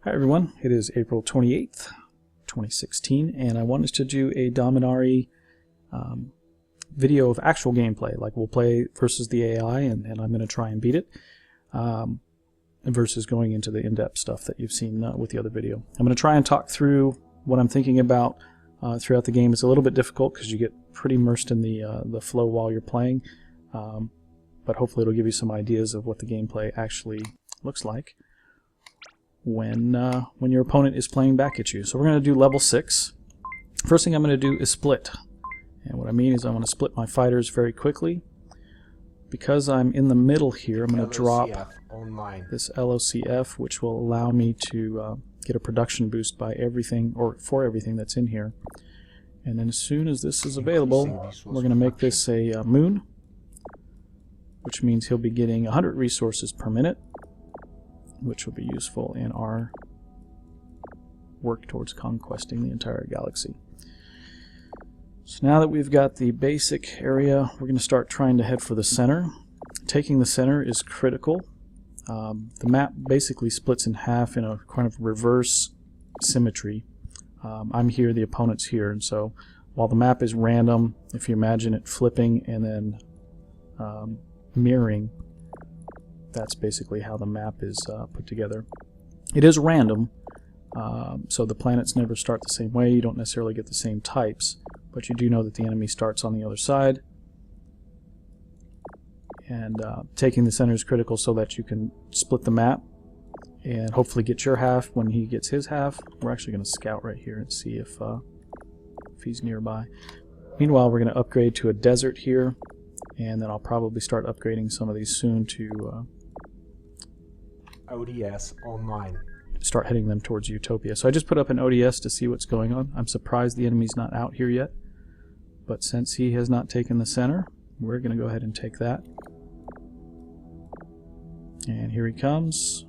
Hi everyone, it is April 28th, 2016, and I wanted to do a Dominari video of actual gameplay. Like, we'll play versus the AI, and I'm going to try and beat it, versus going into the in-depth stuff that you've seen with the other video. I'm going to try and talk through what I'm thinking about throughout the game. It's a little bit difficult because you get pretty immersed in the flow while you're playing, but hopefully it'll give you some ideas of what the gameplay actually looks like when your opponent is playing back at you. So we're going to do level 6. First thing I'm going to do is split. And what I mean is I want to split my fighters very quickly. Because I'm in the middle here, I'm going to drop this LOCF, which will allow me to get a production boost by everything, or for everything that's in here. And then as soon as this is available, we're going to make this a moon, which means he'll be getting 100 resources per minute, which will be useful in our work towards conquesting the entire galaxy. So now that we've got the basic area, we're going to start trying to head for the center. Taking the center is critical. The map basically splits in half in a kind of reverse symmetry. I'm here, the opponent's here, and so while the map is random, if you imagine it flipping and then mirroring, that's basically how the map is put together. It is random, so the planets never start the same way. You don't necessarily get the same types, but you do know that the enemy starts on the other side. And taking the center is critical so that you can split the map and hopefully get your half when he gets his half. We're actually going to scout right here and see if he's nearby. Meanwhile, we're going to upgrade to a desert here, and then I'll probably start upgrading some of these soon to ODS online. Start heading them towards Utopia. So I just put up an ODS to see what's going on. I'm surprised the enemy's not out here yet, but since he has not taken the center, we're going to go ahead and take that. And here he comes.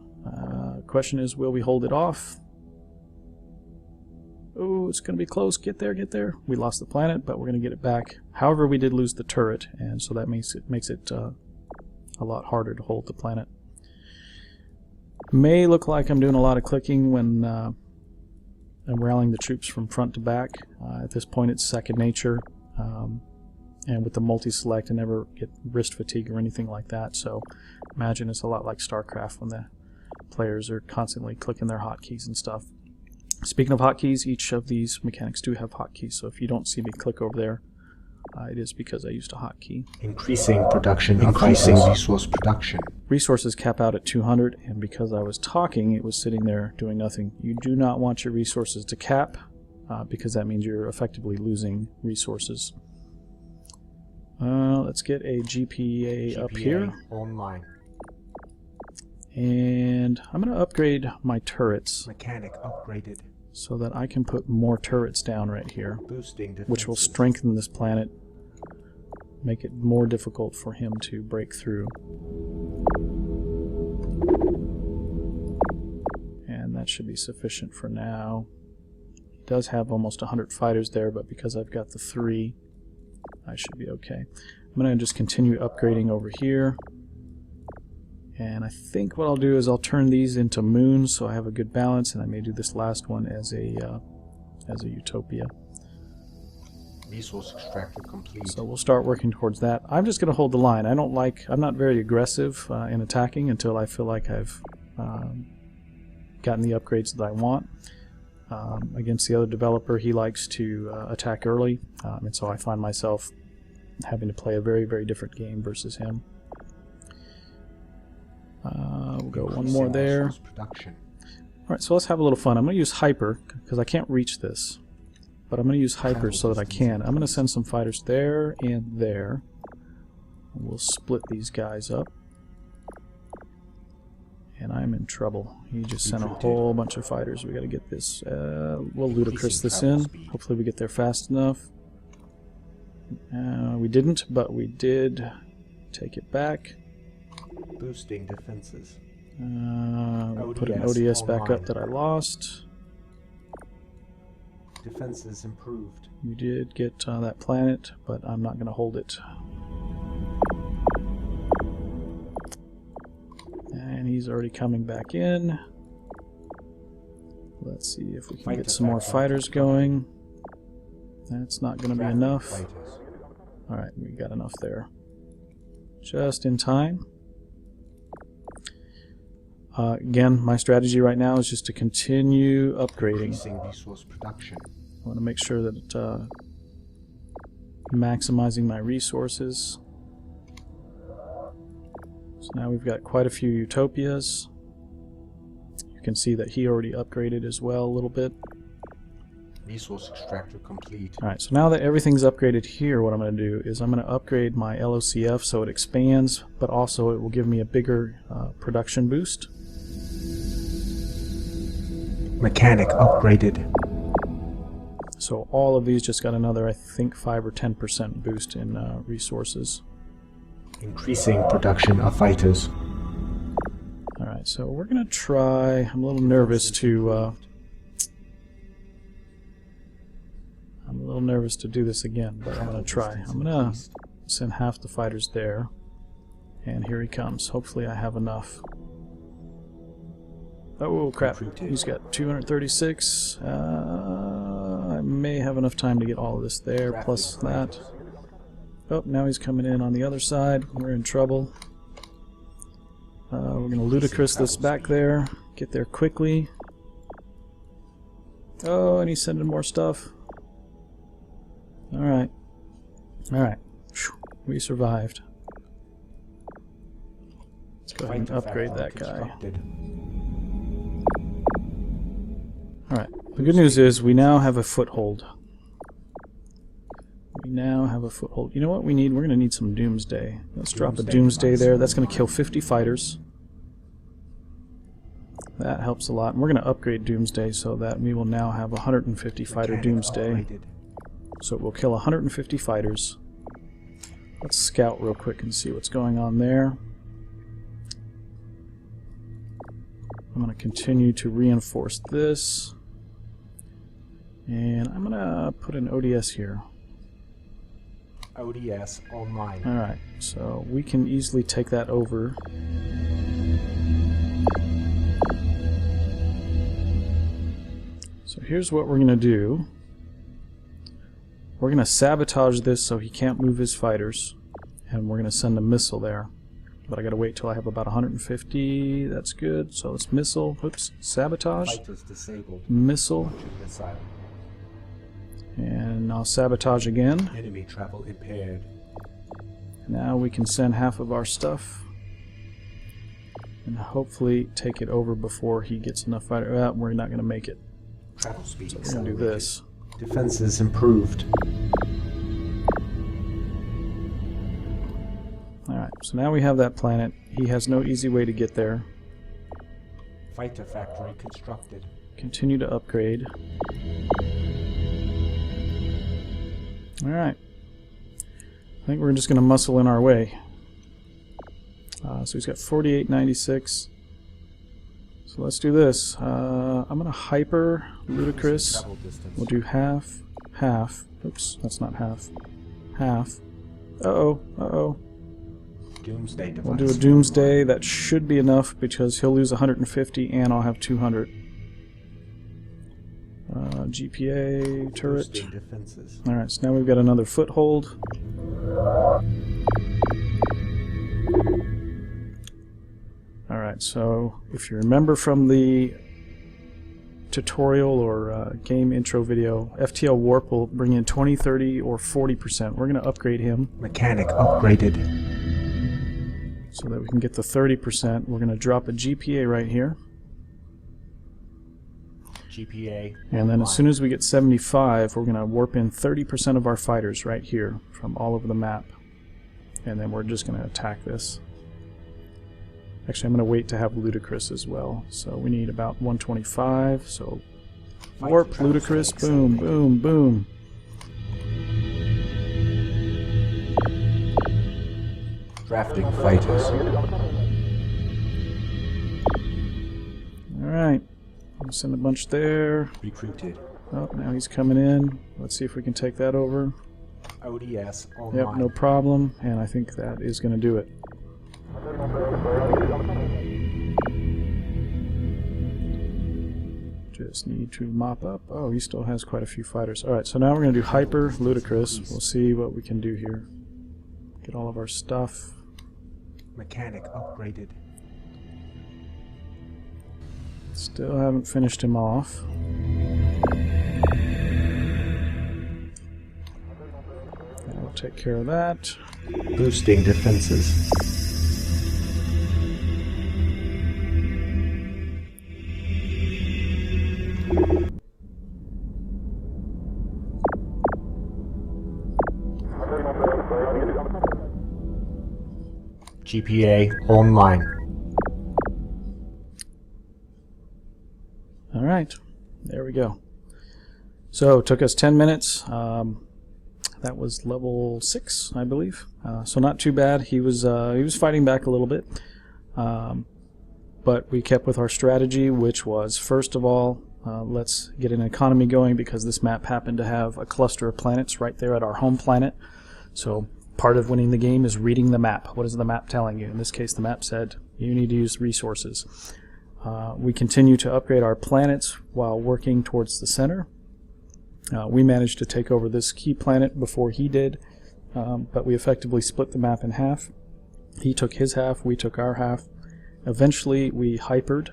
Question is, will we hold it off? Oh, it's going to be close. Get there, get there. We lost the planet, but we're going to get it back. However, we did lose the turret, and so that makes it a lot harder to hold the planet. May look like I'm doing a lot of clicking when I'm rallying the troops from front to back. At this point, it's second nature, and with the multi-select, I never get wrist fatigue or anything like that. So imagine it's a lot like StarCraft when the players are constantly clicking their hotkeys and stuff. Speaking of hotkeys, each of these mechanics do have hotkeys, so if you don't see me click over there, it is because I used a hotkey. Increasing production, increasing resource production. Resources cap out at 200, and because I was talking, it was sitting there doing nothing. You do not want your resources to cap, because that means you're effectively losing resources. Let's get a GPA up here. Online. And I'm going to upgrade my turrets. Mechanic upgraded. So that I can put more turrets down right here, Boosting defenses, which will strengthen this planet, make it more difficult for him to break through. And that should be sufficient for now. He does have almost 100 fighters there, but because I've got the 3, I should be okay. I'm going to just continue upgrading over here. And I think what I'll do is I'll turn these into moons so I have a good balance, and I may do this last one as a utopia. Resource extractor complete. So we'll start working towards that. I'm just going to hold the line. I'm not very aggressive in attacking until I feel like I've gotten the upgrades that I want. Against the other developer, he likes to attack early, and so I find myself having to play a very, very different game versus him. We'll go one more there. Alright, so let's have a little fun. I'm going to use Hyper, because I can't reach this. But I'm going to use Hyper so that I can. I'm going to send some fighters there and there. And we'll split these guys up. And I'm in trouble. He just sent a whole bunch of fighters. We got to get this. We'll ludicrous this in. Hopefully we get there fast enough. We didn't, but we did take it back. Boosting defenses. We'll put an ODS back up that I lost. Defenses improved. We did get that planet, but I'm not going to hold it. And he's already coming back in. Let's see if we can get some more fighters going. That's not going to be enough. Alright, we got enough there. Just in time. Again, my strategy right now is just to continue upgrading. Resource production. I want to make sure that maximizing my resources. So now we've got quite a few utopias. You can see that he already upgraded as well a little bit. Resource extractor complete. Alright, so now that everything's upgraded here, what I'm going to do is I'm going to upgrade my LOCF so it expands, but also it will give me a bigger production boost. Mechanic upgraded. So all of these just got another, I think, 5 or 10% boost in resources. Increasing production of fighters. Alright, so we're going to try, I'm a little nervous to do this again, but I'm going to try. I'm going to send half the fighters there, and here he comes. Hopefully I have enough. Oh crap, he's got 236. I may have enough time to get all of this there, plus that. Oh, now he's coming in on the other side. We're in trouble. We're going to ludicrous this back there. Get there quickly. Oh, and he's sending more stuff. Alright. Alright. We survived. Let's go ahead and upgrade that guy. Alright. The good news is we now have a foothold. We now have a foothold. You know what we need? We're going to need some Doomsday. Let's drop a Doomsday there. That's going to kill 50 fighters. That helps a lot. And we're going to upgrade Doomsday so that we will now have 150 fighter Doomsday. So it will kill 150 fighters. Let's scout real quick and see what's going on there. I'm going to continue to reinforce this. And I'm going to put an ODS here. ODS online. Alright, so we can easily take that over. So here's what we're going to do. We're going to sabotage this so he can't move his fighters. And we're going to send a missile there. But I got to wait till I have about 150. That's good. So let's missile. Oops. Sabotage. Missile. And I'll sabotage again. Enemy travel impaired. Now we can send half of our stuff. And hopefully take it over before he gets enough fighter. We're not going to make it. Travel speed So we're going to do this. Defenses improved. Alright, so now we have that planet. He has no easy way to get there. Fighter factory constructed. Continue to upgrade. Alright. I think we're just going to muscle in our way. So he's got 4896. So let's do this. I'm going to hyper ludicrous. We'll do half, half. Oops, that's not half. Half. Uh-oh, uh-oh. Doomsday device. We'll do a Doomsday. That should be enough because he'll lose 150 and I'll have 200. GPA turret. Alright, so now we've got another foothold. Alright, so if you remember from the tutorial or game intro video, FTL Warp will bring in 20, 30, or 40%. We're going to upgrade him. Mechanic upgraded. So that we can get the 30%. We're going to drop a GPA right here. GPA. And then as soon as we get 75, we're going to warp in 30% of our fighters right here from all over the map. And then we're just going to attack this. Actually, I'm going to wait to have Ludicrous as well. So we need about 125. So warp, Ludicrous, boom, boom, boom. Drafting fighters. Alright. I'll send a bunch there. Recruited. Oh, now he's coming in. Let's see if we can take that over. ODS online. Yep, no problem. And I think that is going to do it. Just need to mop up. Oh, he still has quite a few fighters. Alright, so now we're going to do Hyper Ludicrous. We'll see what we can do here. Get all of our stuff. Mechanic upgraded. Still haven't finished him off. I'll take care of that. Boosting defenses. GPA online. All right, there we go. So it took us 10 minutes. That was level 6, I believe. So not too bad. He was fighting back a little bit, but we kept with our strategy, which was first of all, let's get an economy going because this map happened to have a cluster of planets right there at our home planet. So part of winning the game is reading the map. What is the map telling you? In this case, the map said you need to use resources. We continue to upgrade our planets while working towards the center. We managed to take over this key planet before he did, but we effectively split the map in half. He took his half, we took our half. Eventually we hypered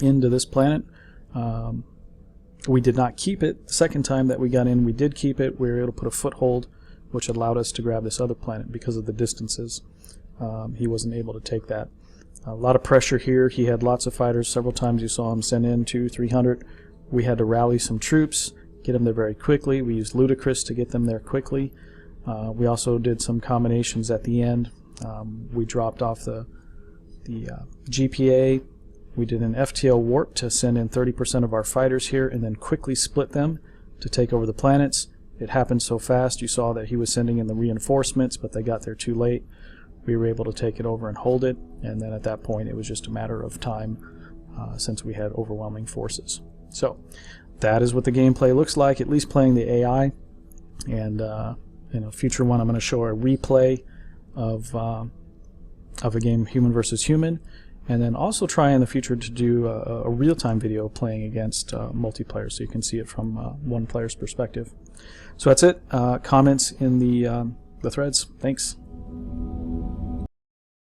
into this planet. We did not keep it. The second time that we got in, we did keep it. We were able to put a foothold, which allowed us to grab this other planet because of the distances. He wasn't able to take that. A lot of pressure here. He had lots of fighters. Several times you saw him send in 200-300. We had to rally some troops, get them there very quickly. We used Ludicrous to get them there quickly. We also did some combinations at the end. We dropped off the GPA. We did an FTL warp to send in 30% of our fighters here and then quickly split them to take over the planets. It happened so fast. You saw that he was sending in the reinforcements, but they got there too late. We were able to take it over and hold it, and then at that point it was just a matter of time since we had overwhelming forces. So that is what the gameplay looks like, at least playing the AI. And in a future one I'm going to show a replay of a game Human versus Human, and then also try in the future to do a real-time video playing against multiplayer so you can see it from one player's perspective. So that's it. Comments in the threads. Thanks.